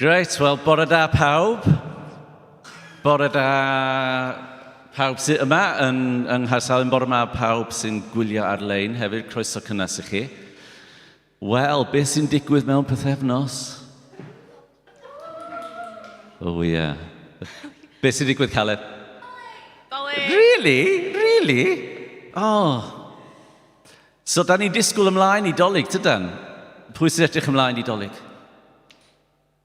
Great, wel, bore da pawb. Bore da pawb sydd yma yng Ngharsalen, bore yma pawb sy'n gwylio ar-lein hefyd, croeso cynnes i chi. Wel, beth sy'n digwydd mewn pythefnos? Oh, yeah. Beth sy'n digwydd, Caleb? Dolig! Really? Oh. So, da ni'n disgwyl ymlaen i dolig, tydan? Pwy sy'n edrych ymlaen i dolig?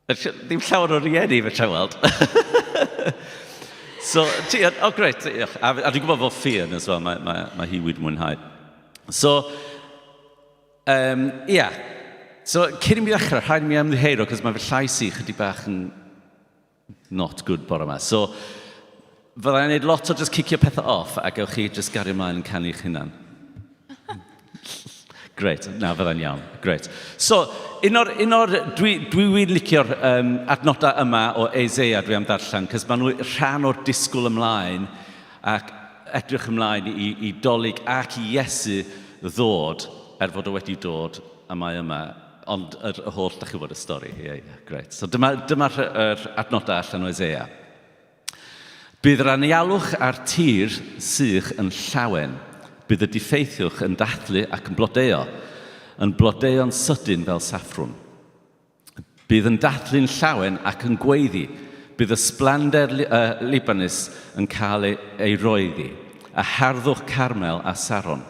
Ddim llawer o rieni fe tra weld. So, greit, diolch. A dwi'n gwybod fod Fian as well, mae hi wedi mwynhau. So, So, cyn i mi ddechrau, rhaid i mi ymddiheiro, cos mae fy llais i chydig bach yn not good bore yma. So, fyddai'n neud lot o just cicio pethau off, a gewch chi just gario ymlaen yn canu eich hunan. Great, na fyddai'n iawn, great. So, dwi wir licio'r adnodau yma o Eseia dwi am ddarllen, cos maen nhw rhan o'r disgwyl ymlaen ac edrych ymlaen i dolig ac i Iesu ddod, fod o wedi dod a mae yma, ond yr holl, da chi fod y stori. Great. So, dyma'r adnodau allan o Eseia. Bydd yr anialwch ar tir sych yn llawen, bydd y diffeithiwch yn dathlu ac yn blodeo'n sydyn fel saffrwn. Bydd yn dathlu'n llawen ac yn gweiddi, bydd y sblander Libanus yn cael ei roeddi, a harddwch Carmel a Saron.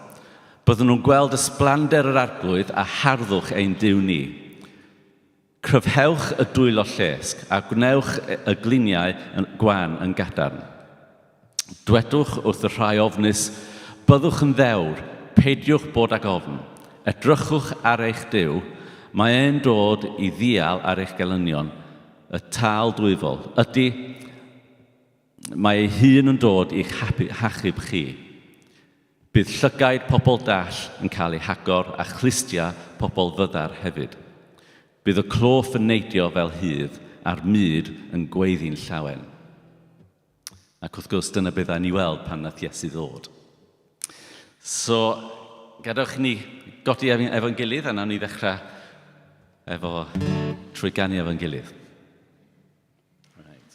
Byddwn nhw'n gweld y sblander yr arglwydd a harddwch ein Duw ni. Cryfhewch y dwylo llesg a gwnewch y gliniau gwan yn gadarn. Dwedwch wrth y rhai ofnus, byddwch yn ddewr, peidiwch bod ag ofn. Edrychwch ar eich Duw, mae e'n dod i ddial ar eich gelynion, y tal dwyfol. Ydy, mae ei hun yn dod i'ch hachub chi. Bydd llygaid pobl dall yn cael ei hagor a chlustia pobl fyddar hefyd. Bydd y cloff yn neidio fel hydd a'r myd yn gweiddi'n llawen. Ac wrth gwrs dyna byddai'n ni weld pan nath Iesu ddod. So, gadewch ni godi efo'n gilydd, a nawn ni ddechrau trwy ganu efo'n gilydd. Right.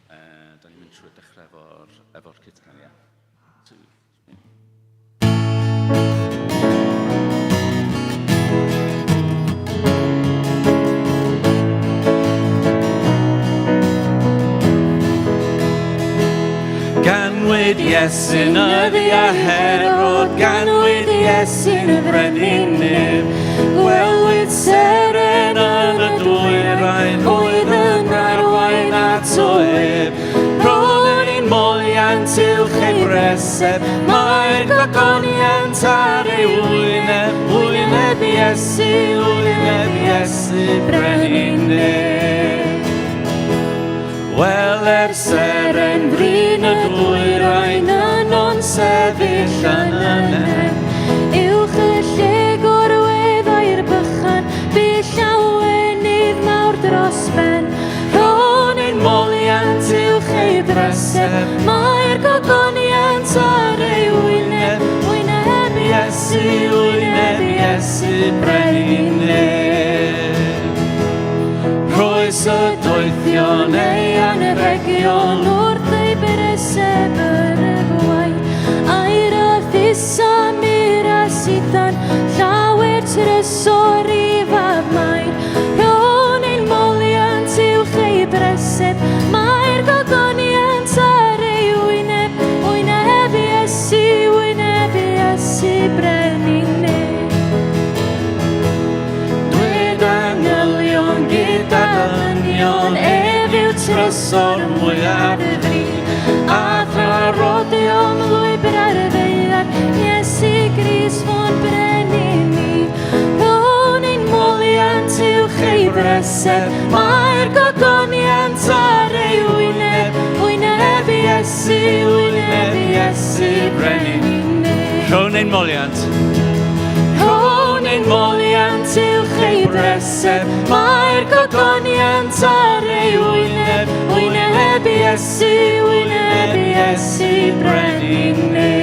Da ni'n mynd trwy dechrau efo'r cytgan, ia. Ganwyd Iesu'n yddi a Herod, ganwyd Iesu'n y frenin neb, gwelwyd seren yn y dwyrain, oedd yn arwain ato ef. Ro'n i'n moliant uwch ei bresed, mae'r gogoniant ar ei wyneb, wyneb Iesu, brenhineb. Wel, seren brin y dwyrain yn o'n sefyll yn ynen, uwch y lle gorweddau'r bychan, bu llawenydd mawr dros ben. Ro'n i'n moliant uwch ei bresed, mae'r gogoniant ar ei wyneb, wyneb Iesu, brenhineb. Roes y doethion ei anregion wrth ei bereseb yr y gwaith, a'r addisam i'r asidan, llawer trysor i fab mair. Ro'n ein moliant uwch ei bresed, mae'r gogoniant ar ei wyneb, wyneb Iesu, brenhineb. Dwed angylion gyda dynion, ef yw trysor mwyaf y bryd, a thrarodion lwybr ar y ddeudar, Iesu Gris fo'n brenin ni. Ro'n ein moliant uwch ei bresed, mae'r gogoniant ar ei wyneb, wyneb Iesu, brenhineb. Ro'n ein moliant. Ro'n ein moliant uwch ei bresed, mae'r gogoniant ar ei wyneb, wyneb Iesu, brenhineb.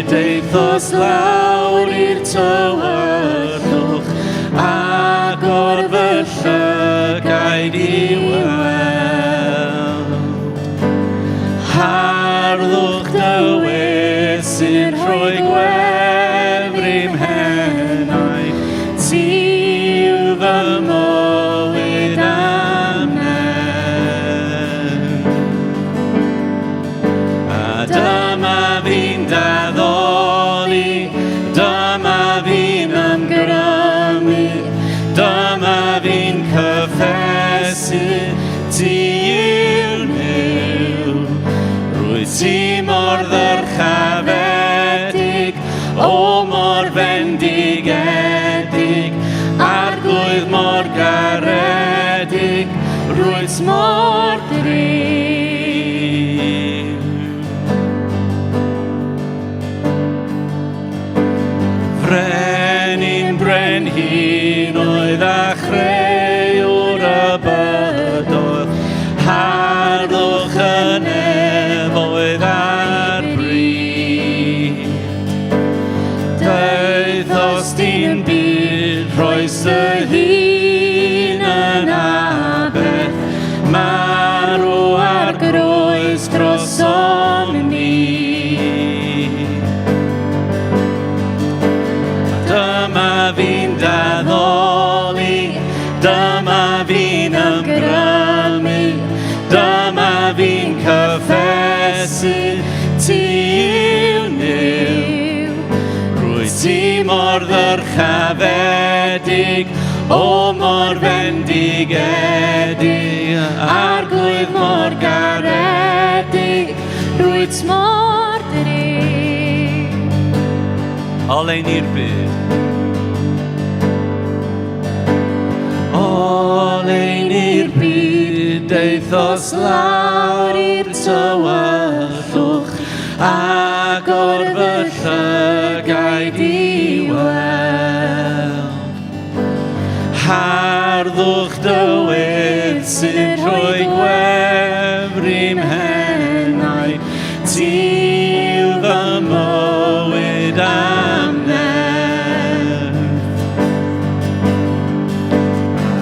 Eithos lawr i'r tywydwch, ac o'r fy llygaid i weld. Harddwch dywys sy'n rhoi gwefr i'm henau, ti yw fy mywyd amnen. A dyma fi'n daddoli, dyma fi'n ymgrymu, dyma fi'n cyffesu, ti yw'r niw. Rwyt ti mor ddyrchafedig, o mor fendigedig, arglwydd mor garedig, rwyt mor dri. Frenin brenhin oedd a chreuwr y bydodd, harddwch yn efoedd ar bryd. Deithos di'n byd, rhoes dy hun yn abeth, marw ar groes drosom ni. Dyma fi'n daddoli, dyma fi'n ymgrymu, dyma fi'n cyffesu, ti yw niw. Rwyt ti mor ddyrchafedig, o mor fendigedig, arglwydd mor garedig, rwyt mor dri. Ole'n i'r byd. Ole'n i'r byd, eithos lawr i'r tywydwch, ac o'r fy llygaid i weld. Harddwch dywydd sy'n rhoi gwefr i'm henau, ti yw fy mywyd amnen.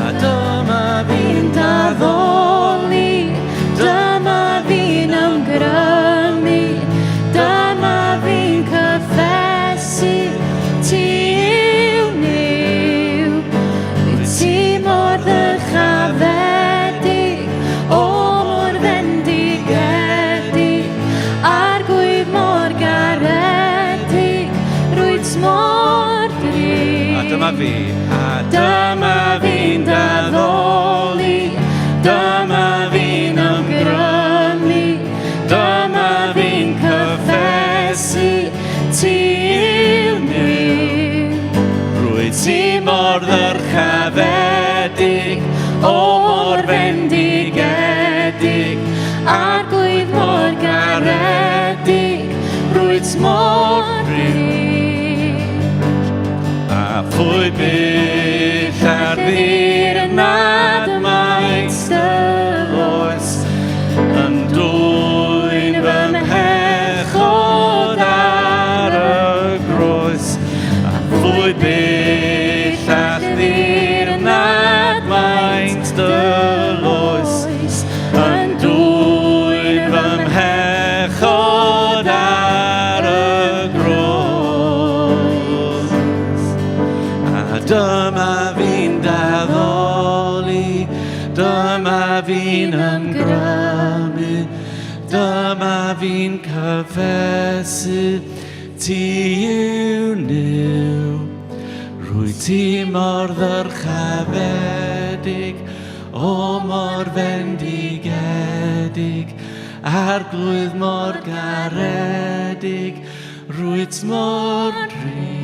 A dyma fi'n daddoli, dyma fi'n ymgrymu, dyma fi, a dyma fi'n daddoli, dyma fi'n ymgrymu, dyma fi'n cyffesu, ti yw niw. Rwy ti mor ddyrchafedig, o mor fendigedig, arglwydd mor garedig, rwyt mor bryd. A phwy byll ar ddirnad maint dy oes, yn dwyn fy mhechod ar y groes. A phwy byll ar ddirnad maint dy oes, yn dwyn fy mhechod ar y groes. A dyma fi'n daddoli, dyma fi'n ymgrymu, dyma fi'n cyffesu, ti yw niw. Rwy ti mor ddyrchafedig, o mor fendigedig, arglwydd mor garedig, rwyt mor drud.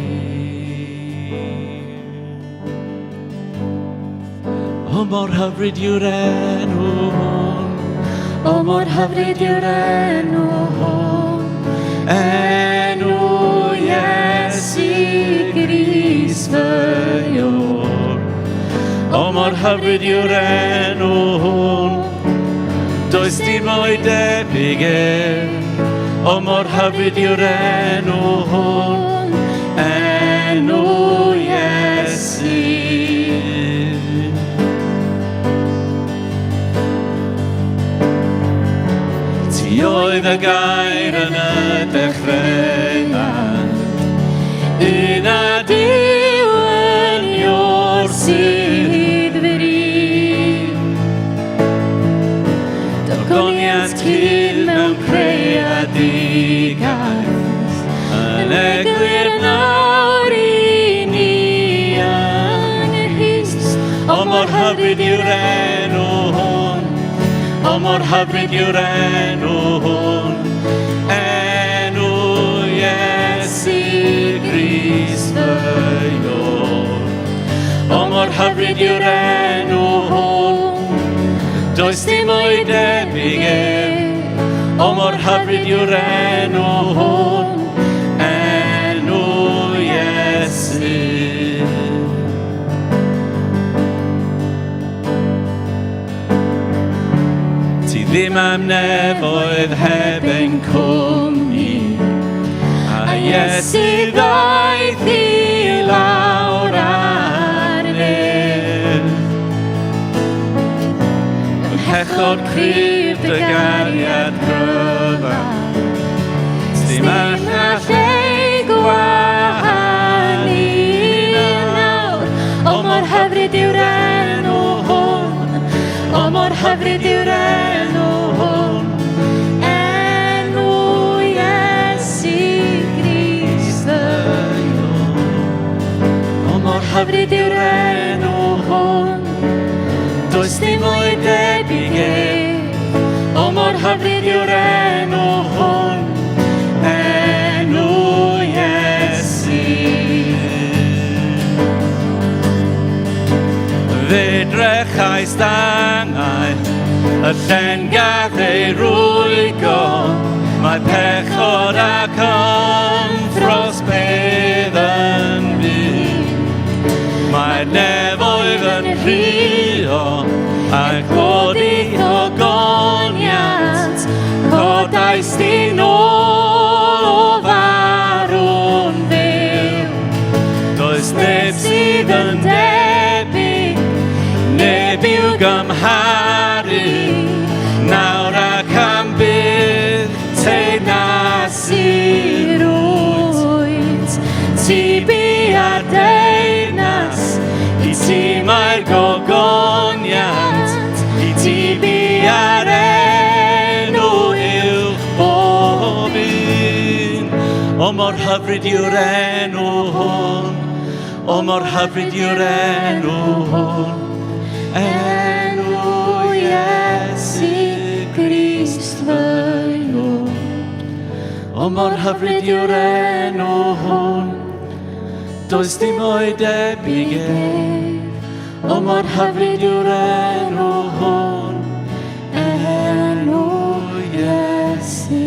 O mor hyfryd yw'r enw hwn, o mor hyfryd yw'r enw hwn, enw Iesu Grist fy Iwr. O mor hyfryd yw'r enw hwn, does dim o'i debyg o mor hyfryd yw'r enw hwn, enw Iesu. Ti oedd y gair yn y dechreuad, un a Duw yn Iwr sydd fri. Dogoniant cyd mewn creadigaeth, yn eglur nawr i ni yn yr hys. O mor hyfryd yw'r enw hwn, o mor hyfryd yw'r enw hwn, enw Iesu Grist fy Iwr. O mor hyfryd yw'r enw hwn, does dim o'i debyg o mor hyfryd yw'r enw hwn, enw Iesu. Ti ddim am nefoedd heb ein cwmni, a Iesu ddaeth i lawr ar nef. Ymhechod cryf dy gariad cryfach, dim allall ei gwahanu nawr. O mor hyfryd yw'r enw hwn, o mor hyfryd yw'r enw hwn, enw Iesu Grist fy Iwr. O mor hyfryd yw'r enw hwn, does dim o'i debyg o mor hyfryd yw'r enw hwn, enw Iesu. Fe drechais dangau, y llengad ei rwygo, mae pechod ac ymthros bedd yn fyw. Mae'r nefoedd yn rhuo, a'r godi o goniant, codais di nôl o farw'n fyw. Does neb sydd yn debyg, neb i'w gymharu, nawr ac am bydd teyrnasu'r wyt. Ti bu ar deyrnas, i ti mae'r gogoniant, i ti bu ar enw uwch bob un. O mor hyfryd yw'r enw hwn, O mor hyfryd yw'r enw hwn, enw Iesu Grist fy Lord. O mor hyfryd yw'r enw hwn, does dim o'i debyg ef. O mor hyfryd yw'r enw hwn, enw Iesu.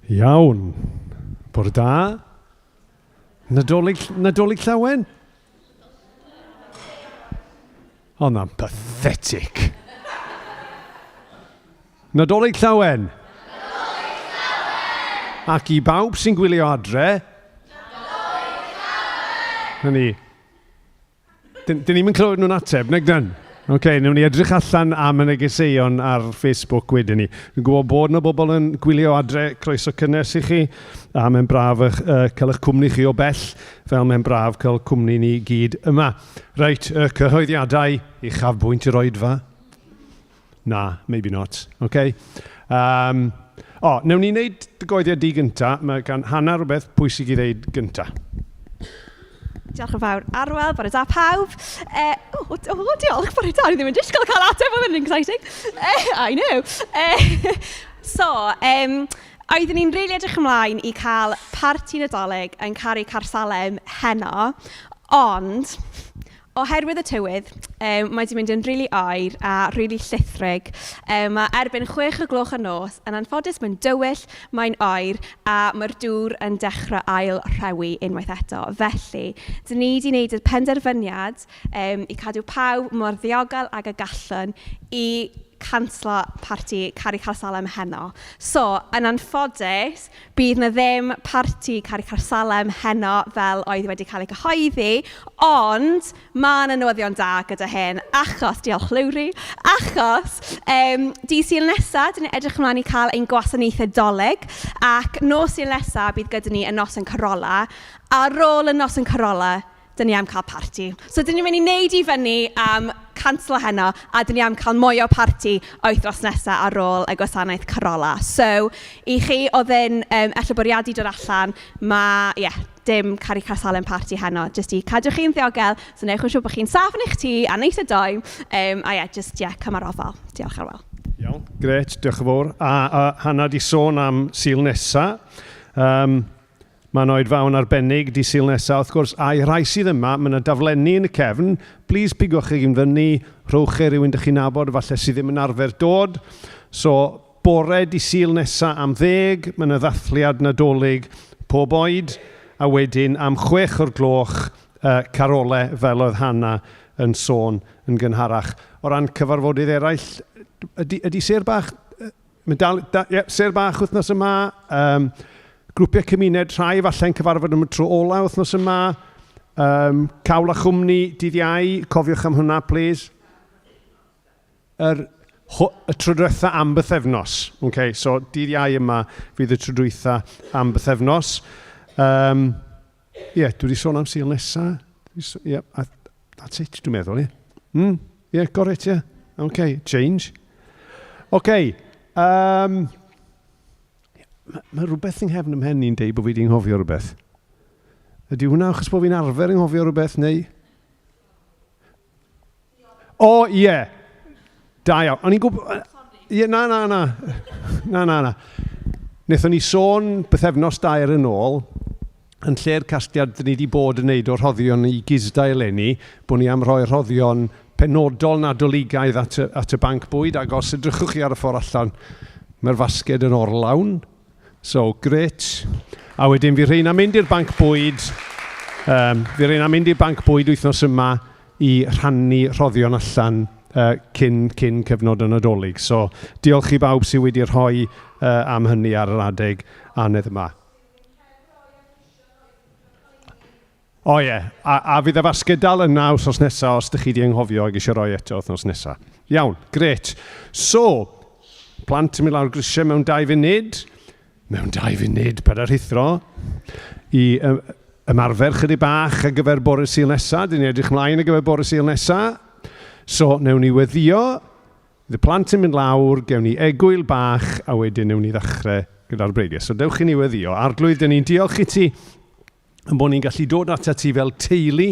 Iawn. Bore da. Nadolig llawen? O, na'n pathetic. Nadolig llawen? Nadolig llawen! Ac I bawb sy'n gwylio adre? Nadolig llawen! Hynny, dyn ni'n clywed nhw'n ateb, nag dyn? Newn ni edrych allan am y negeseuon ar Facebook wedyn ni. Dwi'n gwybod bod yna bobl yn gwylio adre, croeso cynnes I chi, a mae'n braf cael eich cwmni chi o bell, fel mae'n braf cael cwmni ni gyd yma. Reit, cyhoeddiadau I chafbwynt yr oedfa? Na, maybe not. Newn ni wneud dygoeddiad di gynta, mae gan Hannah rhywbeth pwysig I ddeud gynta. Diolch yn fawr. Arwel, bore da pawb. diolch, bore da, ni ddim yn disgwyl cael ateb o fynd yn exciting. I know. Oeddwn ni'n rili edrych ymlaen i cael parti Nadolig yn Caru Carsalem heno, ond oherwydd y tywydd, mae wedi mynd yn rili oer a rili llithrig. Mae erbyn 6 y nos, yn anffodus mae'n dywyll, mae'n oer, a mae'r dŵr yn dechrau ail rhewi unwaith eto. Felly, dyn ni wedi gwneud y penderfyniad i cadw pawb mor ddiogel ag y gallwn i canslo parti Caru Carsalem heno. So, yn anffodus, bydd na ddim parti Caru Carsalem heno fel oedd wedi cael ei gyhoeddi, ond mae yna newyddion da gyda hyn, achos, diolch Lowry, achos dydd Sul nesaf, dyn ni edrych ymlaen i cael ein gwasanaethau doleg, ac nos Sul nesaf bydd gyda ni y noson Carola, a ar ôl y noson Carola, dyn ni am cael parti. So, dyn ni'n mynd i wneud i fyny am canslo heno, a dyn ni am cael mwy o parti wythnos nesaf ar ôl y gwasanaeth Carola. So, i chi oedd yn ella bwriadu dod allan, dim Caru Carsalem parti heno, jyst i cadw chi'n ddiogel, so newch yn siŵr bod chi'n saff yn eich tŷ a neis y doim, cymar ofal. Diolch Arwel. Iawn, gret, diolch yn fawr. A Hannah di sôn am Sul nesaf. Mae'n oed fawn arbennig di Sul nesaf, wrth gwrs, a'i rhai sydd yma, mae yna daflenni yn y cefn, plis pigwch chi fyny, rhowch chi rhywun dych chi'n nabod, falle sydd ddim yn arfer dod. So, bore di Sul nesaf am 10, mae yna ddathliad Nadolig pob oed, a wedyn am 6 o'r gloch Carole fel oedd Hannah yn sôn yn gynharach. O ran cyfarfodydd eraill, ydy Ser Bach, Ser Bach wythnos yma, grwpiau cymuned rhai falle'n cyfarfod am y tro ola wythnos yma. Cawl a chwmni dydd Iau, cofiwch am hwnna, please. Y trydytha am bythefnos. Okay, so dydd Iau yma fydd y trydytha am bythefnos. Dwi wedi sôn am Sul nesaf. That's it, dwi'n meddwl, got it, yeah. Okay, change. Okay, Mae rhywbeth yng nghefn ym mhen i'n deud bod fi wedi'n nghofio rhywbeth. Ydy hwnna achos bod fi'n arfer yng nghofio rhywbeth, neu? Da iawn. O'n i'n gwybod... Na. Wnaethon ni sôn bythefnos 2 yn ôl, yn lle'r casgliad dyn ni wedi bod yn neud o rhoddion i gisda eleni, bod ni am roi rhoddion penodol nadoligaidd at y banc bwyd, ac os ydrychwch chi ar y ffordd allan, mae'r fasged yn orlawn. So, gret. A wedyn fi rhain am mynd i'r banc bwyd. Wythnos yma i rhannu rhoddion allan cyn cyfnod y Nadolig. So, diolch i bawb sydd wedi rhoi am hynny ar yr adeg anedd yma. A fydd y fasged dal yna wythnos nesaf os ydych chi wedi anghofio ac eisiau rhoi eto wythnos nesaf. Iawn, gret. So, plant yn mynd lawr grisiau mewn 2 funud. Mewn 2 funud, pedair rhithro. I ymarfer chydig bach ar gyfer bore Sul nesaf. Dyn ni edrych mlaen ar gyfer bore Sul nesaf. So, newn ni weddio. Bydd y plant yn mynd lawr, gewn ni egwyl bach, a wedyn newn ni ddechrau gyda'r breigiau. So, dewch i ni weddio. Arglwydd, dyn ni'n diolch i ti yn bod ni'n gallu dod at ti fel teulu.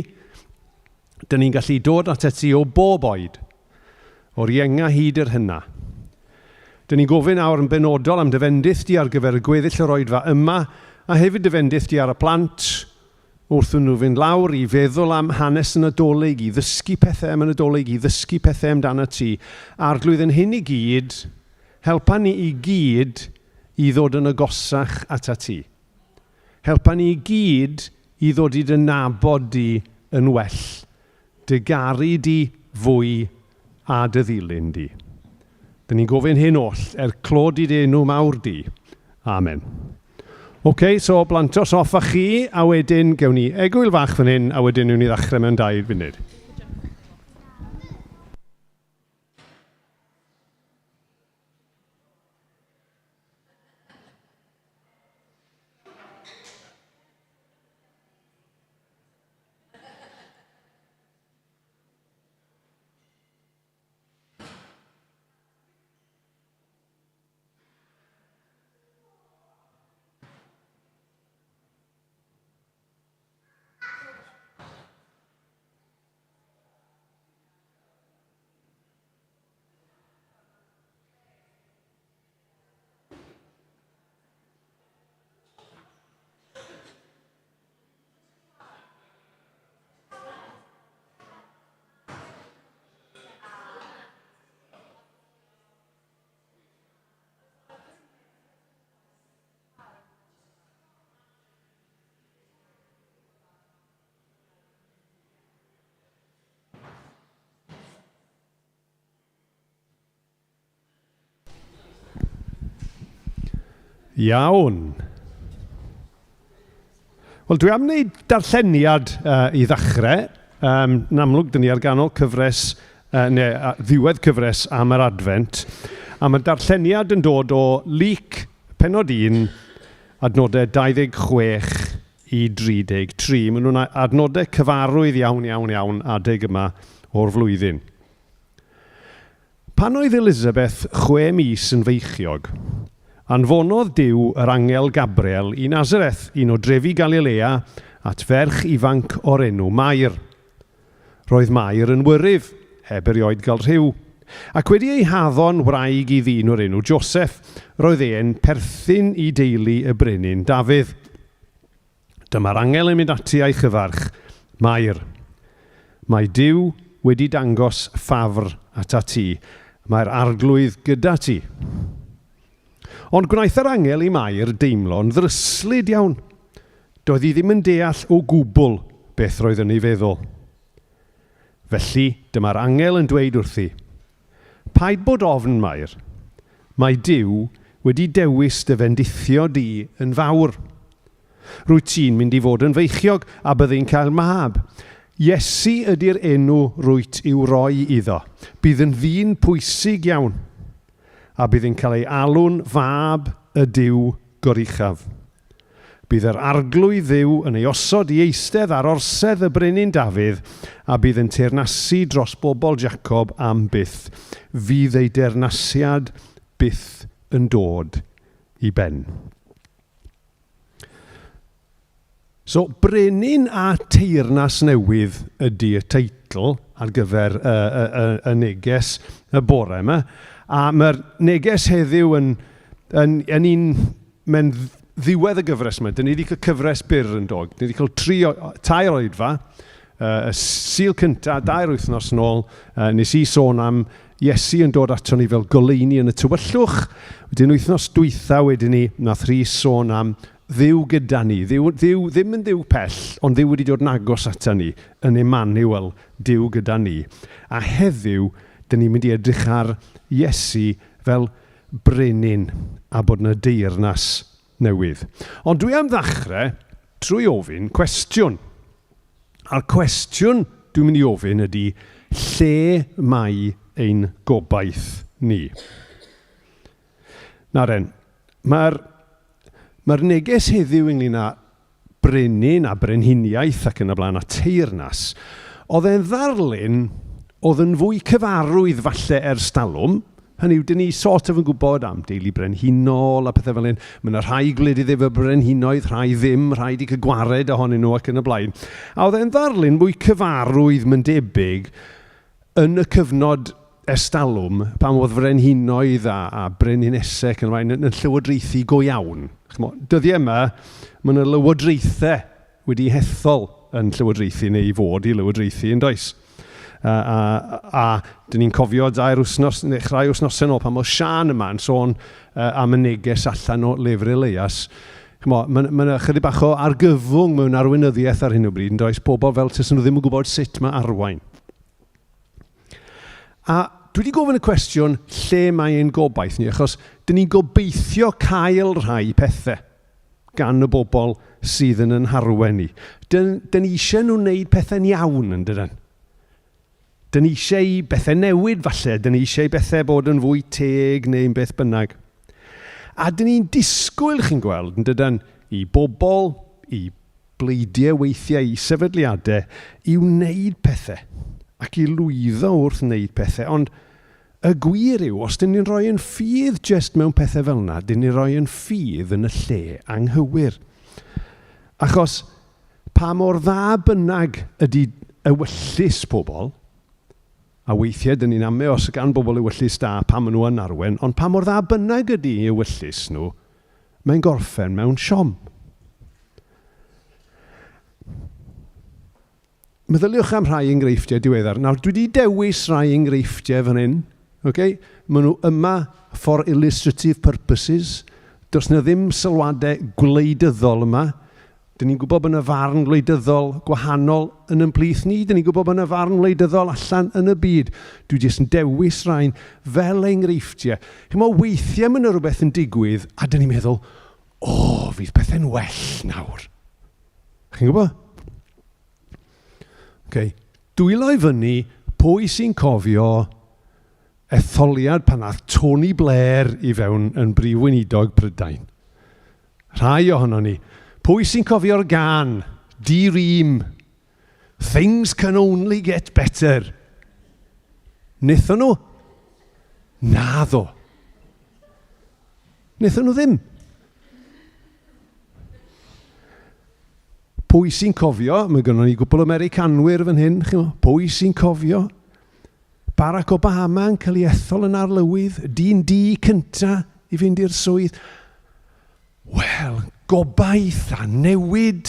Dyn ni'n gallu dod at ti o bob oed. O'r ienga hyd yr hynna. Dyn ni'n gofyn awr yn benodol am dyfendith di ar gyfer y gweddill yr oedfa yma, a hefyd dyfendith di ar y plant, wrth nhw fynd lawr i feddwl am hanes y Nadolig, i ddysgu pethau am y Nadolig, i ddysgu pethau amdano ti. Arglwydd yn hyn i gyd, helpa ni i gyd i ddod yn agosach at ti. Helpa ni i gyd i ddod i dy nabod di yn well, dy garu di fwy a dy ddilyn di. Dyn ni'n gofyn hyn oll, clod i dy enw mawr di. Amen. So blantos off a chi, a wedyn gewn ni egwyl fach fan hyn, a wedyn newn ni ddechrau mewn 2 funud. Iawn. Wel, dwi am wneud darlleniad i ddechrau. Yn amlwg, dyn ni ar ganol cyfres, ddiwedd cyfres am yr Adfent. A mae darlleniad yn dod o Luc, pennod 1, adnodau 26 i 33. Maen nhw'n adnodau cyfarwydd iawn adeg yma o'r flwyddyn. Pan oedd Elizabeth 6 mis yn feichiog, anfonodd Duw yr angel Gabriel i Nazareth, un o drefi Galilea, at ferch ifanc o'r enw Mair. Roedd Mair yn wyrydd, heb erioed gael rhyw, ac wedi ei haddo'n wraig i ddyn o'r enw Joseph, roedd e'n perthyn i deulu y brenin Dafydd. Dyma'r angel yn mynd ati a'i chyfarch, Mair. Mae Duw wedi dangos ffafr at ati, mae'r arglwydd gyda ti. Ond gwnaeth yr angel i Mair deimlo'n ddryslyd iawn. Doedd hi ddim yn deall o gwbl beth roedd yn ei feddwl. Felly, dyma'r angel yn dweud wrthi, paid bod ofn Mair. Mae Duw wedi dewis dy fendithio di yn fawr. Rwyt ti'n mynd i fod yn feichiog a byddai'n cael mab. Iesu ydy'r enw rwyt i'w roi iddo. Bydd yn ddyn pwysig iawn. A bydd yn cael ei alw'n fab y Duw goruchaf. Bydd yr arglwydd Dduw yn ei osod i eistedd ar orsedd y brenin Dafydd, a bydd yn teyrnasu dros bobl Jacob am byth. Fydd ei deyrnasiad byth yn dod i ben. So, brenin a teyrnas newydd ydy y teitl ar gyfer y neges y bore yma. A mae'r neges heddiw yn un mewn ddiwedd y gyfres yma. Dyn ni wedi cael cyfres byr yn dod. Dyn ni wedi cael 3 oedfa. Y Sul cynta, 2 wythnos nôl, nes i sôn am Iesu yn dod ato ni fel goleini yn y tywyllwch. Wedyn wythnos dwytha wedyn ni, nath Rhys sôn am Dduw gyda ni. Dduw ddim yn Dduw pell, ond Dduw wedi dod nagos ata ni yn Emmanuel, Dduw gyda ni. A heddiw, dyn ni'n mynd i edrych ar Iesu fel brenin a bod yna deyrnas newydd. Ond dwi am ddechrau trwy ofyn cwestiwn. A'r cwestiwn dwi'n mynd i ofyn ydy, lle mae ein gobaith ni? Nawr mae'r neges heddiw ynglyn â brenin a brenhiniaeth ac yn y blaen a teyrnas. Oedd e'n ddarlun oedd yn fwy cyfarwydd falle ers talwm. Hynny yw, dyn ni sort of yn gwybod am deulu brenhinol a pethau fel hyn. Mae yna rhai gwledydd efo brenhinoedd, rhai ddim, rhai di cael gwared ohonyn nhw ac yn y blaen. A oedd e'n ddarlun fwy cyfarwydd mae'n debyg yn y cyfnod estalwm pan oedd frenhinoedd a brenhinesau ac yn y blaen yn llywodraethu go iawn. Dyddiau yma, mae yna lywodraethau wedi hethol yn llywodraethu neu i fod i lywodraethu yn does. A dyn ni'n cofio 2 wythnos, neu 3 wythnos yn ôl pan oedd Sian yma yn sôn am y neges allan o lyfr Elias. Mae yna chydig bach o argyfwng mewn arweinyddiaeth ar hyn o bryd yn does, pobl fel tysyn nhw ddim yn gwybod sut mae arwain. A dwi wedi gofyn y cwestiwn lle mae ein gobaith ni, achos dyn ni'n gobeithio cael rhai pethau gan y bobl sydd yn harwen ni. Dyn ni eisiau nhw wneud pethau'n iawn yn dydyn. Dyn ni eisiau bethau newid falle, dyn ni eisiau bethau bod yn fwy teg neu'n beth bynnag. A dyn ni'n disgwyl, chi'n gweld, yn dydyn, i bobl, i bleidiau weithiau, i sefydliadau, i wneud pethau ac i lwyddo wrth wneud pethau. Ond y gwir yw, os dyn ni'n rhoi yn ffydd just mewn pethau fel yna, dyn ni'n rhoi yn ffydd yn y lle anghywir. Achos pa mor dda bynnag ydy ewyllus pobl, a weithiau dyn ni'n amau os gan bobl ewyllus da pa maen nhw yn arwen, ond pa mor dda bynnag ydy ewyllus nhw, mae'n gorffen mewn siom. Meddyliwch am rhai enghreifftiau diweddar. Nawr, dwi wedi dewis rhai enghreifftiau fan hyn. Okay? Maen nhw yma for illustrative purposes. Does na ddim sylwadau gwleidyddol yma. Dyn ni'n gwybod bod yna farn gwleidyddol gwahanol yn ymplith ni. Dyn ni'n gwybod bod yna farn gwleidyddol allan yn y byd. Dwi jyst yn dewis rhain fel enghreifftiau. Weithiau mae yna rhywbeth yn digwydd a dyn ni'n meddwl, fydd pethau'n well nawr. Chi'n gwybod? Dwylo i fyny pwy sy'n cofio etholiad pan nath Tony Blair i fewn yn brif weinidog Prydain. Rhai ohono ni. Pwy sy'n cofio'r gan? Di-ream. Things can only get better. Nithon nhw? Naddo. Nithon nhw ddim. Pwy sy'n cofio? Mae gynnon ni gwbl Americanwyr fan hyn. Pwy sy'n cofio? Barack Obama yn cael ei ethol yn arlywydd. Dyn cynta i fynd i'r swydd. Wel, gobaith a newid.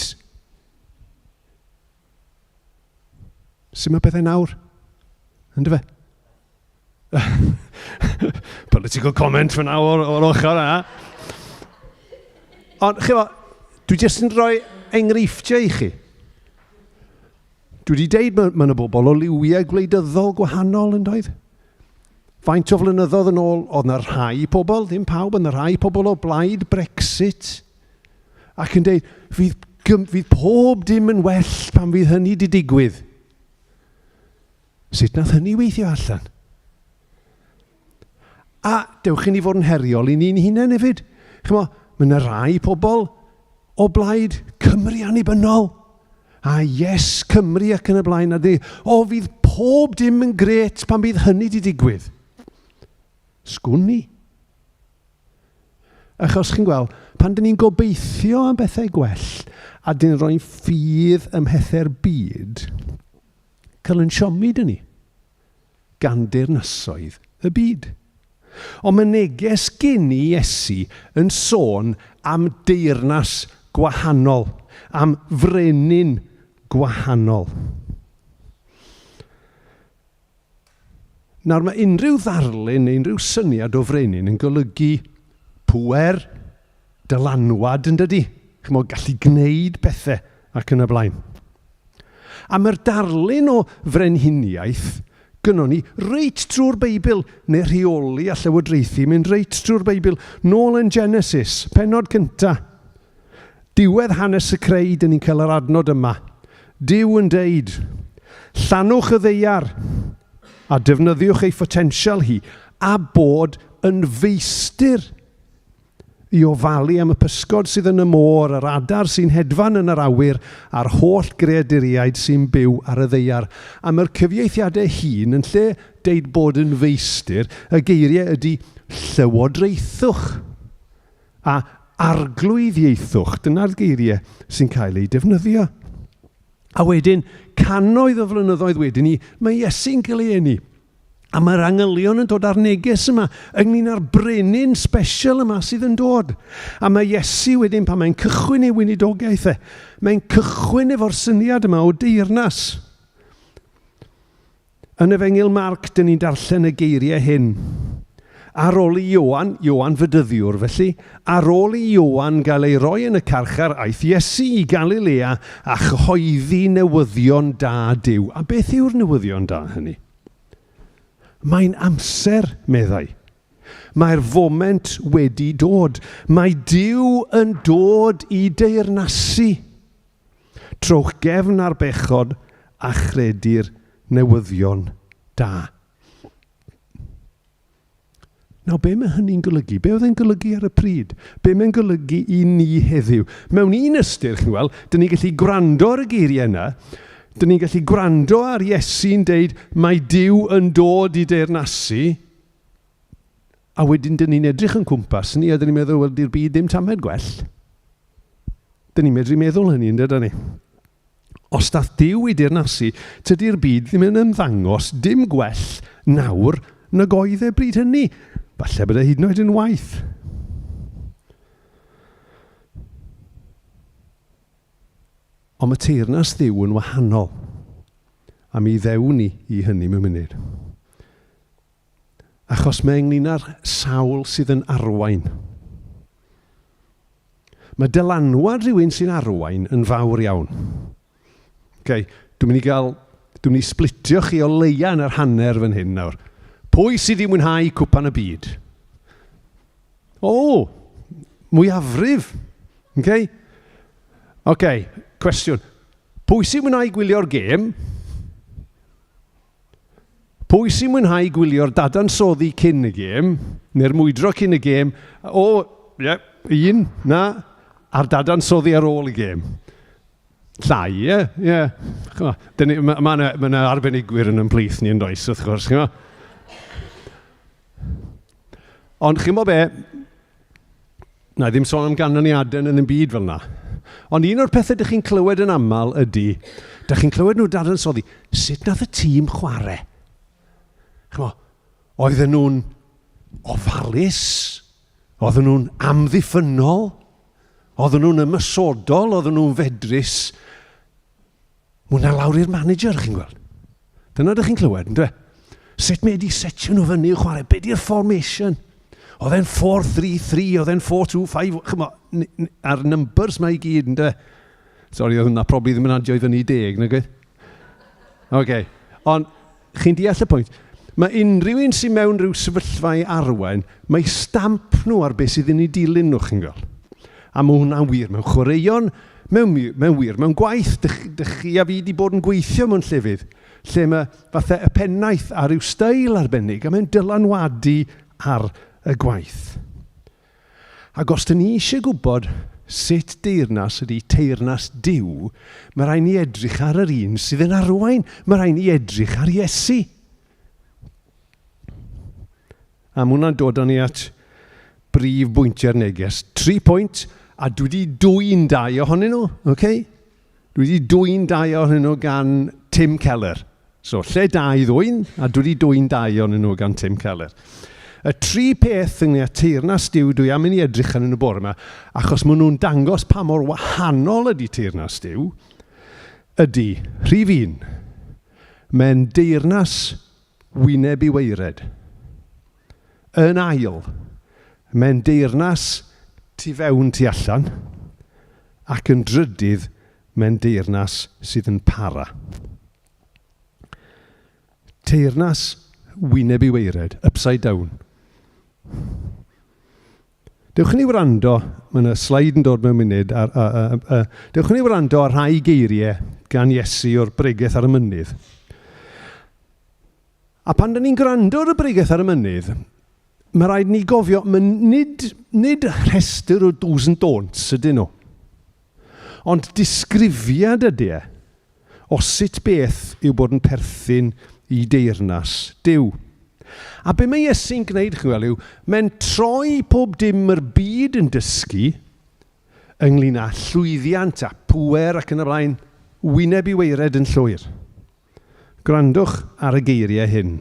Sut mae bethau nawr? Ynddo fe? Political comment fan nawr o'r ochr yna. Ond, dwi jyst yn rhoi enghreifftiau i chi. Dwi wedi deud mae yna bobl o liwiau gwleidyddol gwahanol yn doedd. Faint o flynyddoedd yn ôl, oedd yna rhai pobl, ddim pawb, oedd yna rhai pobl o blaid Brexit. Ac yn deud, fydd pob dim yn well pan fydd hynny wedi digwydd. Sut nath hynny weithio allan? A dewch i ni fod yn heriol i ni'n hunain hefyd. Mae yna rhai pobl o blaid Cymru annibynnol. A yes, Cymru ac yn y blaen. A fydd pob dim yn gret pan bydd hynny wedi digwydd. Sgwni. Achos chi'n gweld, pan dyn ni'n gobeithio am bethau gwell, a dyn ni'n rhoi ffydd ym mhethau'r byd, cael yn siomi dyn ni, gan deyrnasoedd y byd. Ond mae neges gen i Iesu yn sôn am deyrnas gwahanol, am frenin gwahanol. Nawr mae unrhyw ddarlun neu unrhyw syniad o frenin yn golygu pŵer, dylanwad yn dydi. Chymod, gallu gwneud pethau ac yn y blaen. A mae'r darlun o frenhiniaeth gynnon ni reit trwy'r Beibl, neu rheoli a llywodraethu, mynd reit trwy'r Beibl, nôl yn Genesis, pennod cynta. Diwedd hanes y creu, dyn ni'n cael yr adnod yma. Duw yn deud, llanwch y ddeiar, a defnyddiwch ei potensial hi, a bod yn feistr i ofalu am y pysgod sydd yn y môr, yr adar sy'n hedfan yn yr awyr, a'r holl greaduriaid sy'n byw ar y ddeiar. A mae'r cyfieithiadau hun yn lle deud bod yn feistr, y geiriau ydy llywodraethwch a arglwyddiaethwch. Dyna'r geiriau sy'n cael ei defnyddio. A wedyn, cannoedd o flynyddoedd wedyn ni, mae Iesu'n cael ei eni. A mae'r angylion yn dod ar neges yma, ynglyn â'r brenin special yma sydd yn dod. A mae Iesu wedyn, pan mae'n cychwyn ei weinidogaeth mae'n cychwyn efo'r syniad yma o deyrnas. Yn Efengyl Marc, dyn ni'n darllen y geiriau hyn. Ar ôl i Ioan fydyddiwr felly, ar ôl i Ioan gael ei roi yn y carchar, aeth Iesu i Galilea a chyhoeddi newyddion da Duw. A beth yw'r newyddion da hynny? Mae'n amser, meddai. Mae'r foment wedi dod. Mae Duw yn dod i deyrnasu. Trowch gefn ar bechod a chredu'r newyddion da. Nawr, be mae hynny'n golygu? Be oedd e'n golygu ar y pryd? Be mae'n golygu i ni heddiw? Mewn un ystyr, chi'n gweld, dyn ni'n gallu gwrando ar y geiriau yna, dyn ni'n gallu gwrando ar Iesu'n deud, mae Duw yn dod i deyrnasu, a wedyn dyn ni'n edrych yn cwmpas ni, a dyn ni'n meddwl, wel, di'r byd ddim tamed gwell. Dyn ni'n medru meddwl hynny, yn dydyn ni. Os dath Duw i deyrnasu, tydi'r byd ddim yn ymddangos dim gwell nawr nag oedd e bryd hynny. Falle bod e hyd yn oed yn waith. Ond mae teyrnas Dduw yn wahanol. A mi ddewn ni i hynny mewn munud. Achos mae ynglyn â'r sawl sydd yn arwain. Mae dylanwad rhywun sy'n arwain yn fawr iawn. Dwi'n mynd i splitio chi o leia yn yr hanner fan hyn nawr. Pwy sydd wedi mwynhau cwpan y byd? mwyafrif. OK, cwestiwn. Pwy sy'n mwynhau gwylio'r gêm? Pwy sy'n mwynhau gwylio'r dadansoddi cyn y gêm? Neu'r mwydro cyn y gêm? Un, na. A'r dadansoddi ar ôl y gêm. Llai, ie. Mae yna arbenigwyr yn ymplith ni yn does, wrth gwrs. Ond chi'n mo be, na ddim sôn am ganlyniadau yn y byd fel yna. Ond un o'r pethau ydych chi'n clywed yn aml ydy, ydych chi'n clywed nhw dadansoddi, sut nath y tîm chwarae? Oedden nhw'n ofalus, oedden nhw'n amddiffynol, oedden nhw'n ymysodol, oedden nhw'n fedrus. Mwna lawr i'r manager, chi'n gweld. Dyna ydych chi'n clywed, ynddo? Sut mae wedi setio nhw fyny i'w chwarae? Be di'r formation? Oedd e'n 4-3-3, oedd e'n 4-2-5, ar numbers mae i gyd, ynddo? Sori, oedd hwnna probably ddim yn adio i fyny 10, na gyd? OK, ond chi'n deall y pwynt. Mae unrhyw un sy'n mewn rhyw sefyllfa i arwain, mae stamp nhw ar beth sydd yn ei dilyn nhw, chi'n gweld. A mae hwnna'n wir mewn chwaraeon, mewn wir mewn gwaith. Dych chi a fi wedi bod yn gweithio mewn llefydd, lle mae fathau y pennaeth a ryw steil arbennig, a mae'n dylanwadu ar y gwaith. Ac os dyn ni eisiau gwybod sut deyrnas ydy teyrnas Duw, mae rhaid ni edrych ar yr un sydd yn arwain. Mae rhaid ni edrych ar Iesu. A mae hwnna'n dod â ni at brif bwyntiau'r neges. 3 pwynt, a dwi wedi dwy'n 2 ohonyn nhw, OK? Dwi wedi dwy'n 2 ohonyn nhw gan Tim Keller. So, lle 2 ddwy'n, a dwi wedi dwy'n 2 ohonyn nhw gan Tim Keller. Y 3 peth yng Nghymru teyrnas Duw dwi am mynd i edrych yn y bore yma, achos maen nhw'n dangos pa mor wahanol ydy teyrnas Duw, ydy, rhif 1, mae'n deyrnas wyneb i weired. Yn ail, mae'n deyrnas tu fewn tu allan, ac yn drydydd, mae'n deyrnas sydd yn para. Teyrnas wyneb i weired, upside down. Dewch ni wrando, mae yna slaid yn dod mewn munud, dewch ni wrando ar rhai geiriau gan Iesu o'r bregaeth ar y mynydd. A pan da ni'n gwrando ar y bregaeth ar y mynydd, mae rhaid ni gofio, nid rhestr o do's and don'ts ydyn nhw. Ond disgrifiad ydy o sut beth yw bod yn perthyn i deyrnas Duw. A be mae Iesu'n gwneud, chi'n gweld, yw, mae'n troi pob dim yr byd yn dysgu ynglyn â llwyddiant a pŵer ac yn y blaen, wyneb i weired yn llwyr. Gwrandwch ar y geiriau hyn.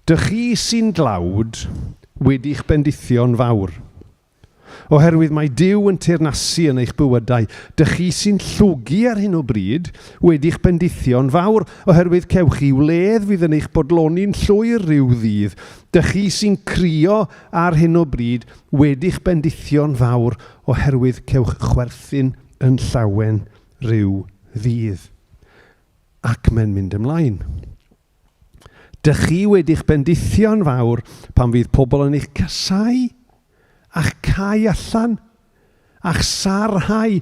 Dych chi sy'n dlawd wedi'ch bendithio'n fawr. Oherwydd mae Duw yn teyrnasu yn eich bywydau. Dych chi sy'n llwgu ar hyn o bryd wedi'ch bendithio'n fawr. Oherwydd cewch chi wledd fydd yn eich bodloni'n llwyr rhyw ddydd. Dych chi sy'n crio ar hyn o bryd wedi'ch bendithio'n fawr. Oherwydd cewch chwerthin yn llawen rhyw ddydd. Ac mae'n mynd ymlaen. Dych chi wedi'ch bendithio'n fawr pan fydd pobl yn eich casau, a'ch cau allan, a'ch sarhau,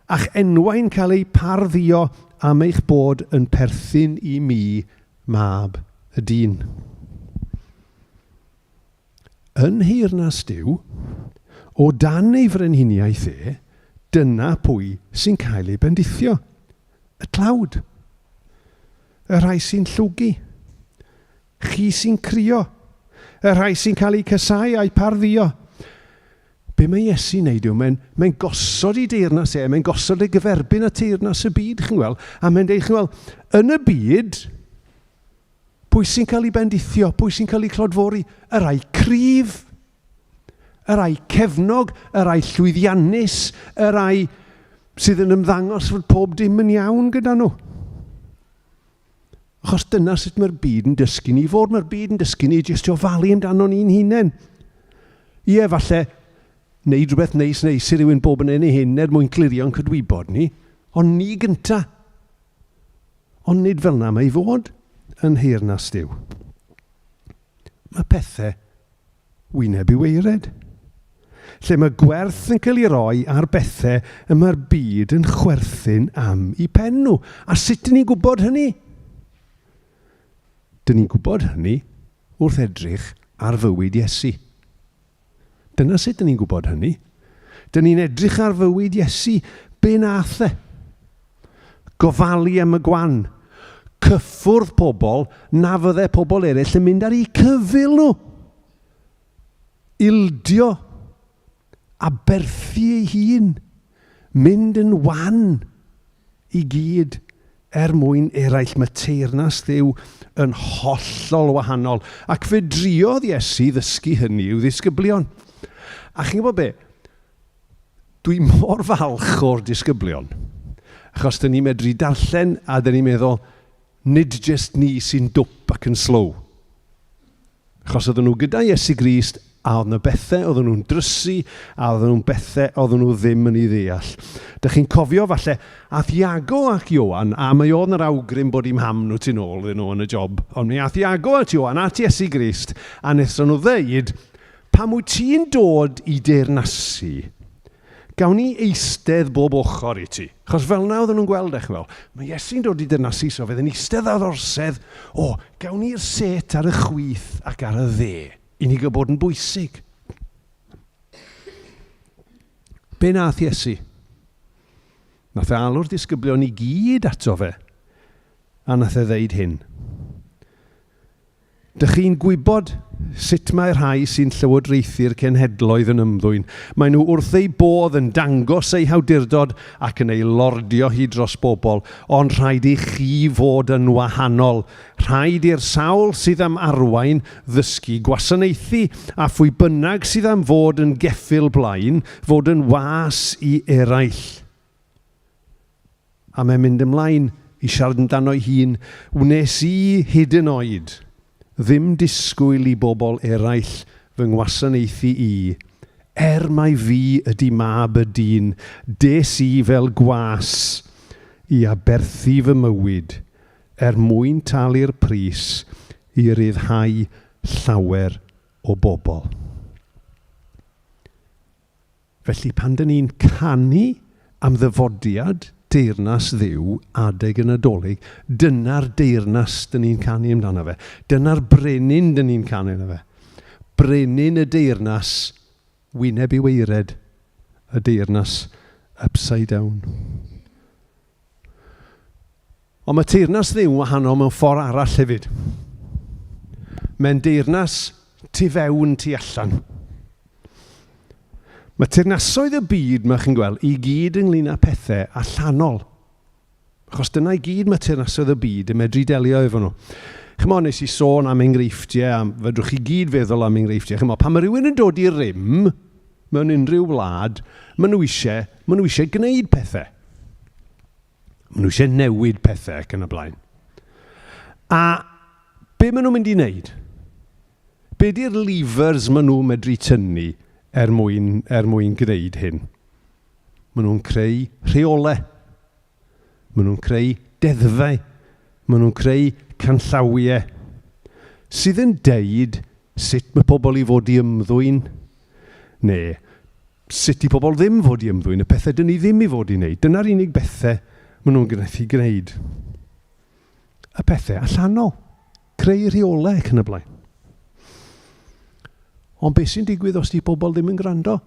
a'ch enwau'n cael ei parddio am eich bod yn perthyn i mi, mab y dyn. Yn heyrnas Duw, o dan ei frenhiniaeth dyna pwy sy'n cael ei bendithio. Y tlawd. Y rhai sy'n llwgu. Chi sy'n crio. Y rhai sy'n cael ei casau a'i parddio. Be mae Iesu'n neud yw, mae'n gosod i deyrnas mae'n gosod ei gyferbyn a teyrnas y byd, chi'n gweld. A mae'n deud, chi'n gweld, yn y byd, pwy sy'n cael ei bendithio, pwy sy'n cael ei clodfori? Y rai cryf, y rai cefnog, y rai llwyddiannus, y rai sydd yn ymddangos fod pob dim yn iawn gyda nhw. Achos dyna sut mae'r byd yn dysgu ni fod. Mae'r byd yn dysgu ni jyst o falu amdano ni'n hunain. Ie, falle, wneud rhywbeth neis i rywun bob yn ei huned mwyn clirio'n cydwybod ni, ond ni gynta. Ond nid fel na mae i fod yn heyrnas Duw. Mae pethau wyneb i weired. lle mae gwerth yn cael ei roi ar bethau y mae'r byd yn chwerthin am eu pen nhw. A sut dyn ni'n gwybod hynny? Dyn ni'n gwybod hynny wrth edrych ar fywyd Iesu. Dyna sut dyn ni'n gwybod hynny. Dyn ni'n edrych ar fywyd Iesu. Be nath e? Gofalu am y gwan. Cyffwrdd pobl na fydde pobl eraill yn mynd ar eu cyfil nhw. Ildio a berthu ei hun. Mynd yn wan i gyd mwyn eraill. Mae teyrnas Dduw yn hollol wahanol. Ac fe driodd Iesu ddysgu hynny i'w ddisgyblion. A chi'n gwybod be? Dwi mor falch o'r disgyblion. Achos dyn ni'n medru darllen a dyn ni'n meddwl, nid jyst ni sy'n dwp ac yn slow. Achos oedden nhw gyda Iesu Grist, a oedd yna bethau oedden nhw'n drysu, a oedden nhw'n bethau oedden nhw ddim yn ei ddeall. Dych chi'n cofio falle, ath Iago ac Ioan, a mae oedd yr awgrym bod i'm ham nhw tu nôl iddyn nhw yn y job, ond mi ath Iago ac Ioan at Iesu Grist, a wnaethon nhw ddeud, pam wyt ti'n dod i deyrnasu, gawn ni eistedd bob ochr i ti. Chos fel na oedden nhw'n gweld eich fel, mae Iesu'n dod i deyrnasu, so fydd yn eistedd ar orsedd, gawn ni'r set ar y chwith ac ar y dde, i ni gael bod yn bwysig. Be nath Iesu? Nath e alw'r disgyblion i gyd ato fe, a nath e ddeud hyn. Dych chi'n gwybod sut mae'r rhai sy'n llywodraethu'r cenhedloedd yn ymddwyn. Maen nhw wrth eu bodd yn dangos eu hawdurdod ac yn ei lordio hyd dros bobl, ond rhaid i chi fod yn wahanol. Rhaid i'r sawl sydd am arwain ddysgu gwasanaethu, a phwy bynnag sydd am fod yn geffyl blaen, fod yn was i eraill. A mae'n mynd ymlaen i siarad amdano'i hun, wnes i hyd yn oed ddim disgwyl i bobl eraill fy ngwasanaethu i, mai fi ydy mab y dyn, des i fel gwas i aberthu fy mywyd, mwyn talu'r pris i ryddhau llawer o bobl. Felly pan dyn ni'n canu am ddyfodiad deyrnas Dduw adeg yn Nadolig, dyna'r deyrnas dyn ni'n canu amdano fe. Dyna'r brenin dyn ni'n canu amdano fe. Brenin y deyrnas, wyneb i weired, y deyrnas upside down. Ond mae teyrnas Dduw wahanol mewn ffordd arall hefyd. Mae'n deyrnas tu fewn, tu allan. Mae teyrnasoedd y byd, mae chi'n gweld, i gyd ynglyn â pethau allanol. Achos dyna i gyd mae teyrnasoedd y byd yn medru delio efo nhw. Chymod, nes i sôn am enghreifftiau, a fedrwch chi gyd feddwl am enghreifftiau. Chymod, pan mae rhywun yn dod i rym mewn unrhyw wlad, maen nhw eisiau gwneud pethau. Maen nhw eisiau newid pethau ac yn y blaen. A be maen nhw'n mynd i wneud? Be di'r levers maen nhw'n medru tynnu mwyn gwneud hyn? Maen nhw'n creu rheolau. Maen nhw'n creu deddfau. Maen nhw'n creu canllawiau sydd yn deud sut mae pobl i fod i ymddwyn, neu sut i pobl ddim fod i ymddwyn, y pethau dyn ni ddim i fod i wneud. Dyna'r unig bethau maen nhw'n gwneud. Y pethau allanol. Creu rheolau ac yn y blaen. Ond beth sy'n digwydd os di pobl ddim yn gwrando?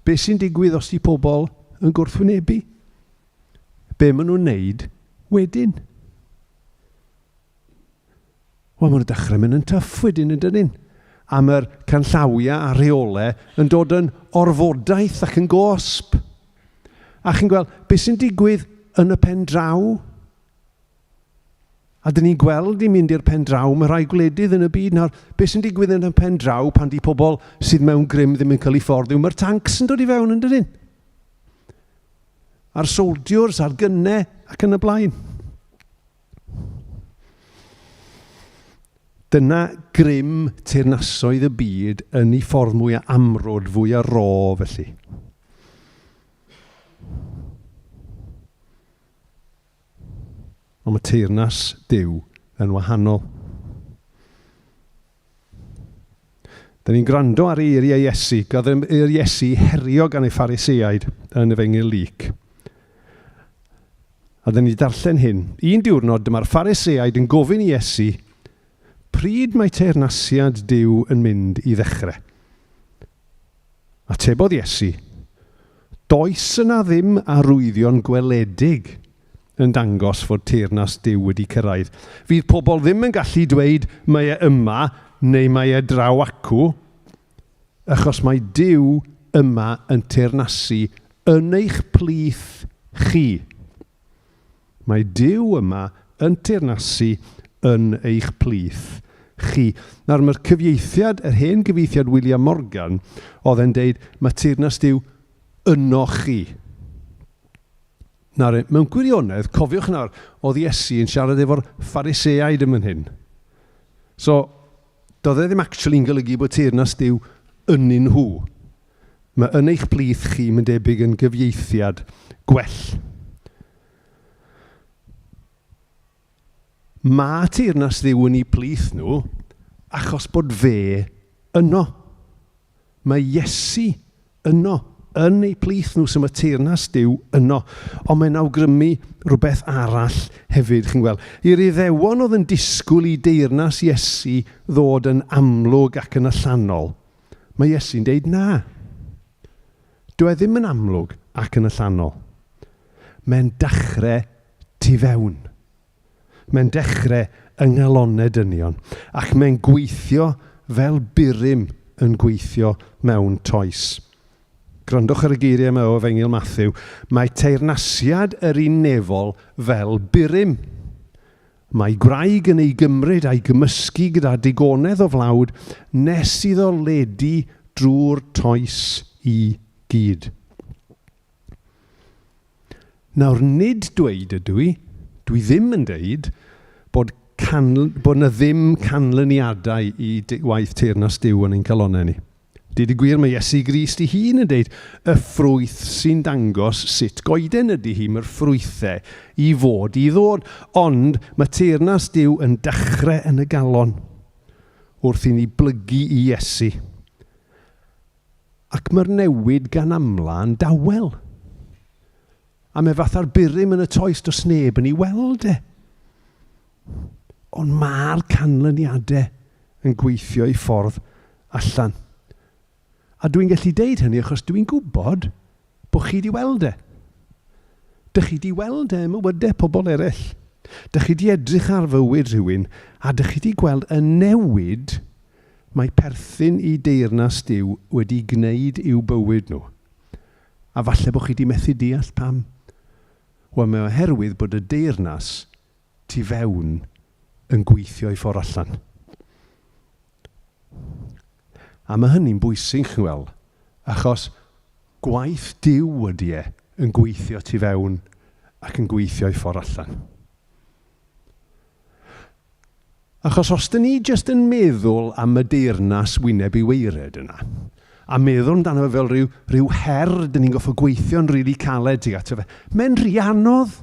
Beth sy'n digwydd os di pobl yn gwrthwynebu? Be maen nhw'n wneud wedyn? Wel, maen nhw'n dechrau mynd yn tyff wedyn yn dydyn. A mae'r canllawiau a rheolau yn dod yn orfodaeth ac yn gosb. A chi'n gweld, beth sy'n digwydd yn y pen draw? A dyn ni'n gweld i mynd i'r pen draw, mae rhai gwledydd yn y byd. Nawr, beth sy'n digwydd yn y pen draw pan di pobl sydd mewn grym ddim yn cael ei ffordd? Mae'r tancs yn dod i fewn yn dydyn. A'r soldiers, a'r gynnau ac yn y blaen. Dyna grym teyrnasoedd y byd yn ei ffordd mwy amrwd, fwy a ro felly. Ond mae teyrnas Duw yn wahanol. Da ni'n gwrando ar eiriau Iesu. Gath yr Iesu herio gan ei Phariseaid yn Efengyl Luc. A da ni darllen hyn. Un diwrnod, dyma'r Phariseaid yn gofyn i Iesu, pryd mae teyrnasiad Duw yn mynd i ddechrau? Atebodd Iesu, does yna ddim arwyddion gweledig yn dangos fod teyrnas Duw wedi cyrraedd. Fydd pobl ddim yn gallu dweud mae e yma neu mae e draw acw, achos mae Duw yma yn teyrnasu yn eich plith chi. Mae Duw yma yn teyrnasu yn eich plith chi. Nawr mae'r cyfieithiad, yr hen gyfieithiad William Morgan, oedd e'n deud, mae teyrnas Duw yno chi. Nawr, mewn gwirionedd, cofiwch nawr, oedd Iesu yn siarad efo'r Phariseaid yn hyn. So, doedd e ddim actually'n golygu bod teyrnas Duw yn nhw. Mae yn eich plith chi yn debyg yn gyfieithiad gwell. Mae teyrnas Dduw yn ei plith nhw achos bod fe yno. Mae Iesu yno yn ei plith nhw sy'n mae teyrnas Dduw yno. Ond mae'n awgrymu rhywbeth arall hefyd, chi'n gweld. I'r Iddewon oedd yn disgwyl i deyrnas Iesu ddod yn amlwg ac yn allanol. Mae Iesu'n deud na. Dwi ddim yn amlwg ac yn allanol. Mae'n dechrau tu fewn. Mae'n dechrau yng nghalonnau dynion. Ac mae'n gweithio fel burym yn gweithio mewn toes. Grandwch ar y geiriau yma o Efengyl Matthew. Mae teyrnasiad yr unefol fel burym. Mae gwraig yn ei gymryd a'i gymysgu gyda digonedd o flawd nes iddo ledu drwy'r toes i gyd. Nawr, nid dweud ydw i, dwi ddim yn deud bod na ddim canlyniadau i waith teyrnas Duw yn ein calonnau ni. Dyd y gwir mae Iesu Grist ei hun yn deud y ffrwyth sy'n dangos sut goeden ydy hi, mae'r ffrwythau i fod i ddod. Ond mae teyrnas Duw yn dechrau yn y galon wrth i ni blygu i Iesu. Ac mae'r newid gan amla yn dawel. A mae fatha'r burym yn y toes dos neb yn ei weld e. Ond mae'r canlyniadau yn gweithio i ffordd allan. A dwi'n gallu deud hynny achos dwi'n gwybod bod chi wedi weld e. Dych chi wedi weld e mywydau pobl eraill. Dych chi wedi edrych ar fywyd rhywun a dych chi wedi gweld y newid mae perthyn i deyrnas Duw wedi gwneud i'w bywyd nhw. A falle bod chi wedi methu deall pam. Wel, mae oherwydd bod y deyrnas tu fewn yn gweithio i ffordd allan. A mae hynny'n bwysig, chi'n weld, achos gwaith Duw ydy e yn gweithio tu fewn ac yn gweithio i ffordd allan. Achos os dyn ni jyst yn meddwl am y deyrnas wyneb i weired yna, a meddwl amdano fe fel rhyw her, dyn ni'n goffo gweithio'n rili caled tuag ato fe, mae'n rhy anodd.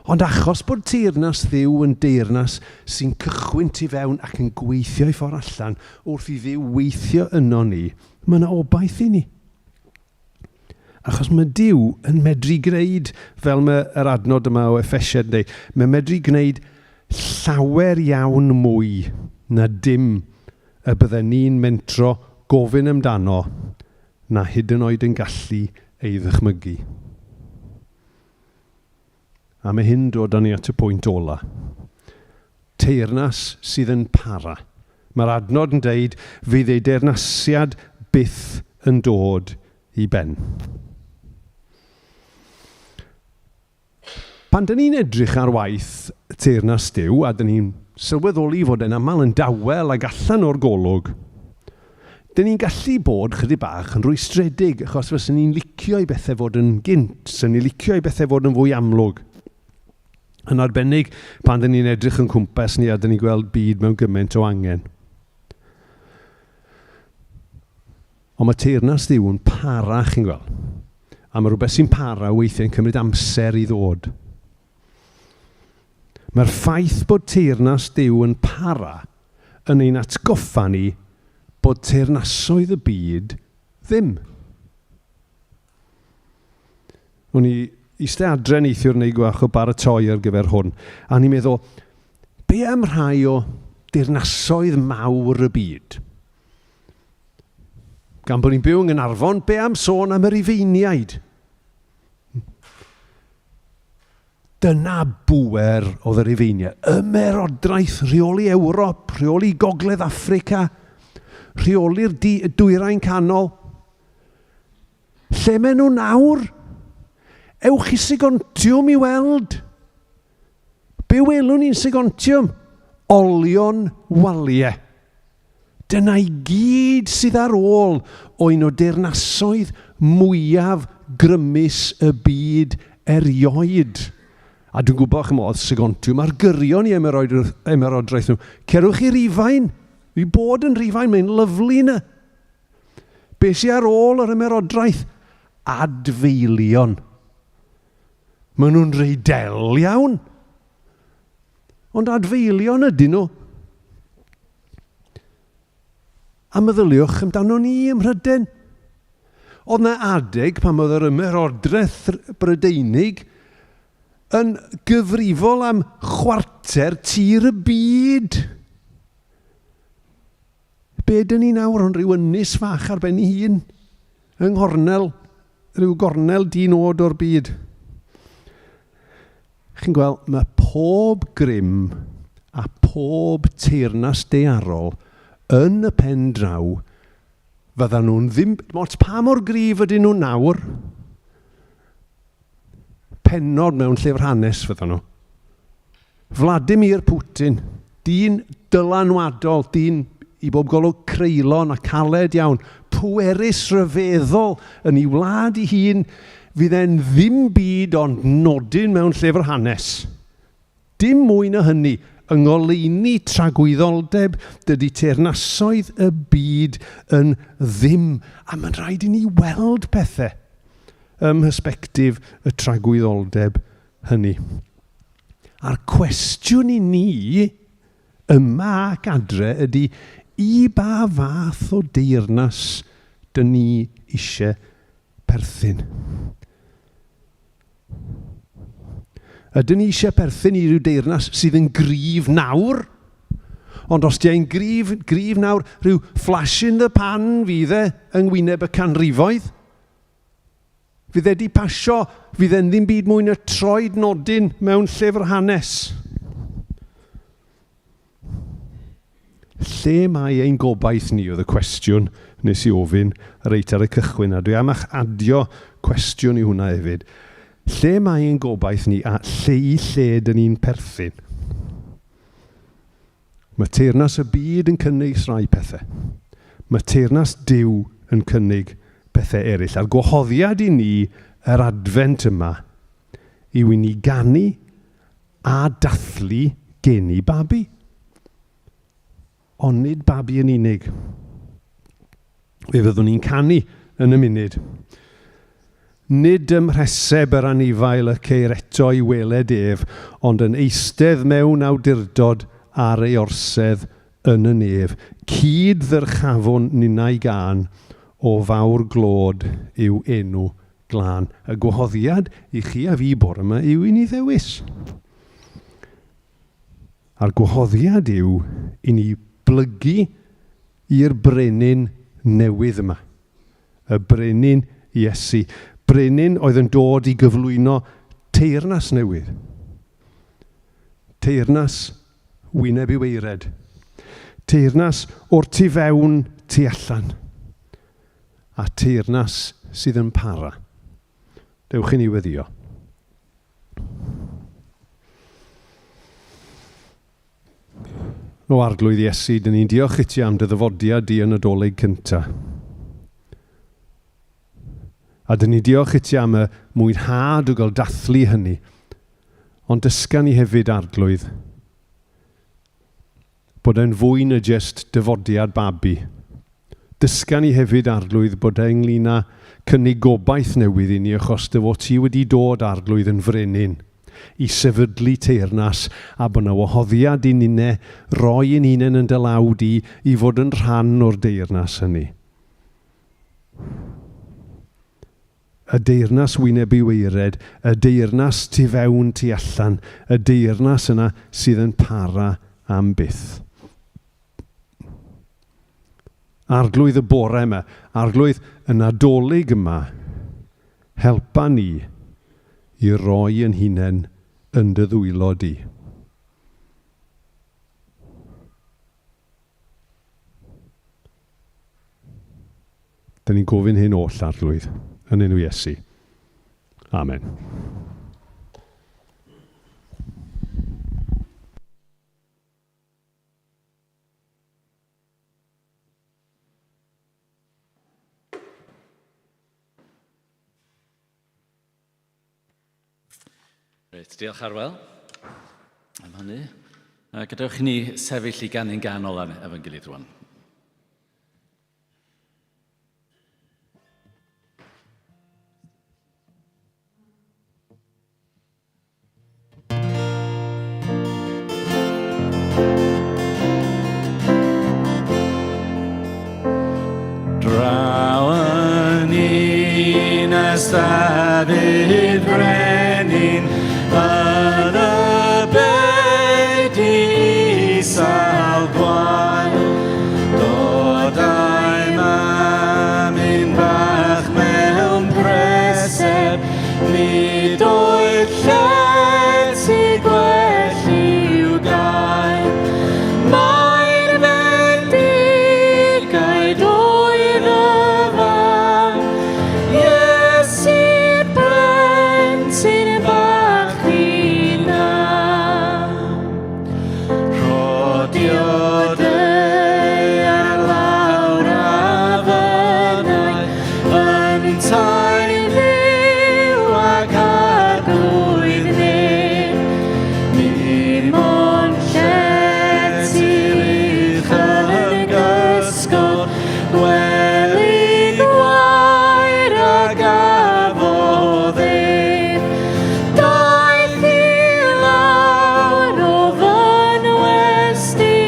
Ond achos bod teyrnas Dduw yn deyrnas sy'n cychwyn tu fewn ac yn gweithio i ffordd allan wrth i Dduw weithio yno ni, mae yna obaith i ni. Achos mae Duw yn medru gwneud, fel mae'r adnod yma o Effesied yn dweud, mae'n medru gwneud llawer iawn mwy na dim y bydden ni'n mentro gofyn amdano na hyd yn oed yn gallu ei ddychmygu. A mae hyn dod â ni at y pwynt ola. Teyrnas sydd yn para. Mae'r adnod yn deud fydd ei deyrnasiad byth yn dod i ben. Pan dyn ni'n edrych ar waith teyrnas Duw a dyn ni'n sylweddoli fod e'n aml yn dawel ag allan o'r golwg, dyn ni'n gallu bod chydig bach yn rwystredig achos fysyn ni'n licio i bethau fod yn gynt, sy'n ni'n licio i bethau fod yn fwy amlwg. Yn arbennig pan dyn ni'n edrych yn cwmpas ni a dyn ni'n gweld byd mewn gymaint o angen. Ond mae teyrnas Dduw yn para, chi'n gweld. A mae rhywbeth sy'n para weithiau'n cymryd amser i ddod. Mae'r ffaith bod teyrnas Dduw yn para yn ein atgoffa ni bod teyrnasoedd y byd ddim. O'n i eistedd adre neithiwr neu gwach o baratoi ar gyfer hwn, a ni'n meddwl, be am rhai o deyrnasoedd mawr y byd? Gan bod ni'n byw yng Nghaernarfon, be am sôn am yr Ifeiniaid? Dyna bwer oedd yr Ifeiniaid. Ymerodraeth, rheoli Ewrop, rheoli Gogledd Affrica, rheoli'r dwyrain canol. Lle maen nhw nawr? Ewch i Sigontiwm i weld. Be welwn ni'n Sigontiwm? Olion waliau. Dyna i gyd sydd ar ôl o un o deyrnasoedd mwyaf grymus y byd erioed. A dwi'n gwybod chymod, Sigontiwm ar gyrion i ymerodraeth nhw. Cerwch i Rifain. Fi bod yn Rifain, mae'n lyflu yna. Be sydd ar ôl yr ymerodraeth? Adfeilion. Maen nhw'n reidel iawn. Ond adfeilion ydyn nhw. A meddyliwch amdano ni ym Mhryden. Oedd na adeg pan oedd yr ymerodraeth Brydeinig yn gyfrifol am chwarter tir y byd. Be dyn ni nawr, ond rhyw ynys fach ar ben ei hun, yng nghornel, rhyw gornel dinod o'r byd. Chi'n gweld, mae pob grym a pob teyrnas daearol yn y pen draw, fyddan nhw'n ddim, pa mor gryf ydyn nhw nawr? Pennod mewn llyfr hanes fyddan nhw. Vladimir Putin, dyn dylanwadol, dyn i bob golwg creulon a caled iawn, pwerus rhyfeddol yn ei wlad ei hun, fydd e'n ddim byd ond nodyn mewn llyfr hanes. Dim mwy na hynny, yng ngoleuni tragwyddoldeb, dydy teyrnasoedd y byd yn ddim. A mae'n rhaid i ni weld pethau ym mhysbectif y tragwyddoldeb hynny. A'r cwestiwn i ni yma ac adre ydy, i ba fath o deyrnas dyn ni eisiau perthyn? Ydyn ni eisiau perthyn i ryw deyrnas sydd yn gryf nawr? Ond os di'n gryf nawr, rhyw flash in the pan fydd e yng ngwyneb y canrifoedd? Fydd e di pasio, fydd e'n ddim byd mwy na troed nodyn mewn llyfr hanes. Lle mae ein gobaith ni oedd y cwestiwn nes i ofyn reit ar y cychwyn, a dwi am adio cwestiwn i hwnna hefyd. Lle mae ein gobaith ni a lle dyn ni'n perthyn? Mae teyrnas y byd yn cynnig rai pethau. Mae teyrnas Duw yn cynnig pethau eraill. A'r gwahoddiad i ni yr adfent yma yw i ni ganu a dathlu geni babi. Ond nid babi yn unig. Fe fyddwn ni'n canu yn y munud. Nid ymhreseb yr anifail y ceir eto i weled ef, ond yn eistedd mewn awdurdod ar ei orsedd yn y nef. Cyd ddyrchafon ninnau gan, o fawr glod yw enw glân. Y gwahoddiad i chi a fi bore yma yw i ni ddewis. A'r gwahoddiad yw i ni blygu i'r brenin newydd yma. Y brenin Iesu. Brenin oedd yn dod i gyflwyno teyrnas newydd. Teyrnas wyneb i weired. Teyrnas o'r tu fewn, tu allan. A teyrnas sydd yn para. Dewch i ni weddio. O arglwydd Iesu, dyn ni'n diolch i ti am dy ddyfodiad di yn y doleg cyntaf. A dyn ni diolch i ti am y mwynhad o gael dathlu hynny. Ond dysga ni hefyd arglwydd bod e'n fwy na jyst dyfodiad babi. Dysga ni hefyd arglwydd bod e ynglyn â cynnig gobaith newydd i ni achos dy fod ti wedi dod arglwydd yn frenin. i sefydlu teyrnas a bod yna wahoddiad i ninne roi yn hunain yn dylawd i fod yn rhan o'r deyrnas hynny. Y deyrnas wyneb i weired, y deyrnas tu fewn tu allan, y deyrnas yna sydd yn para am byth. Arglwydd y bore yma, arglwydd y Nadolig yma, helpa ni i roi yn hunain yn dy ddwylo di. Da ni'n gofyn hyn oll arglwydd, yn enw Iesu. Amen. Reit, diolch Arwel am hynny. Gadewch ni sefyll i gan ein ganol efo'n gilydd rwan. Draw yn un ystafell brenin yn y bed isel gwael, dodau mamyn bach mewn preseb, nid oedd llet i gwell i'w gael. Mae'r fendigaid oedd y fan, Iesu'r plentyn bach hynna. Rodio ar lawr a fynnau, yn taen ddiw ac arglwydd nid. Dim ond llet i'r uwch yn gysgod, gwely gwair a gafodd ef. Daeth i lawr o fy nwesti,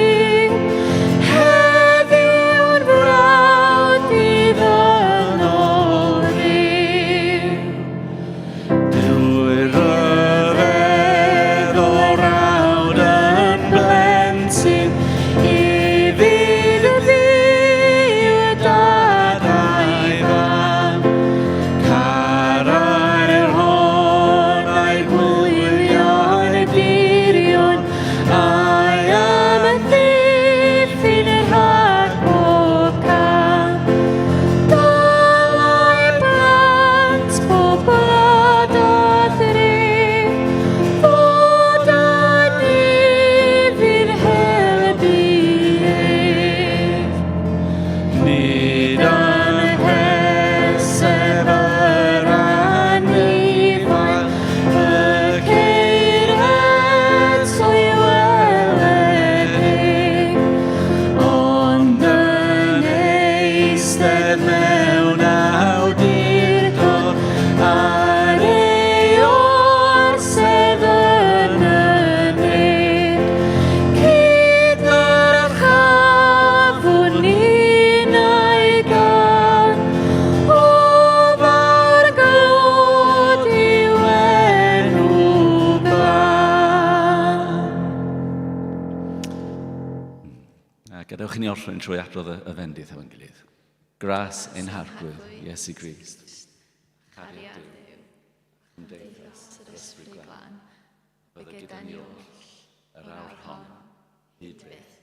heddiw'n brawd i ddynol fi. Dyw'r ryfedd o rawd yn blentyn, i fydd ddiw dadau fam. Carau'r hon a'i gwylio'r dirion, a'i am y ddiffyn yr rhag bob cam. Dylai blant pob gwlad a thri, fod â nifyr helpu ef. Nid yn heseb yr anifail, y ceir eto i weled ef, ond yn eistedd mewn awdurdod, ar ei orsedd yn y nid. Gyda'r chafwn ni'n ei gan, o fawr glod i'w enw glân. Gadewch ni orffen trwy adrodd y fendith efo'n gilydd. Gras ein harglwydd, Iesu Grist. Cariad Duw, ymdeithas yr ysbryd glân, fe gyda ni oll, yr awr hon, hyd byth.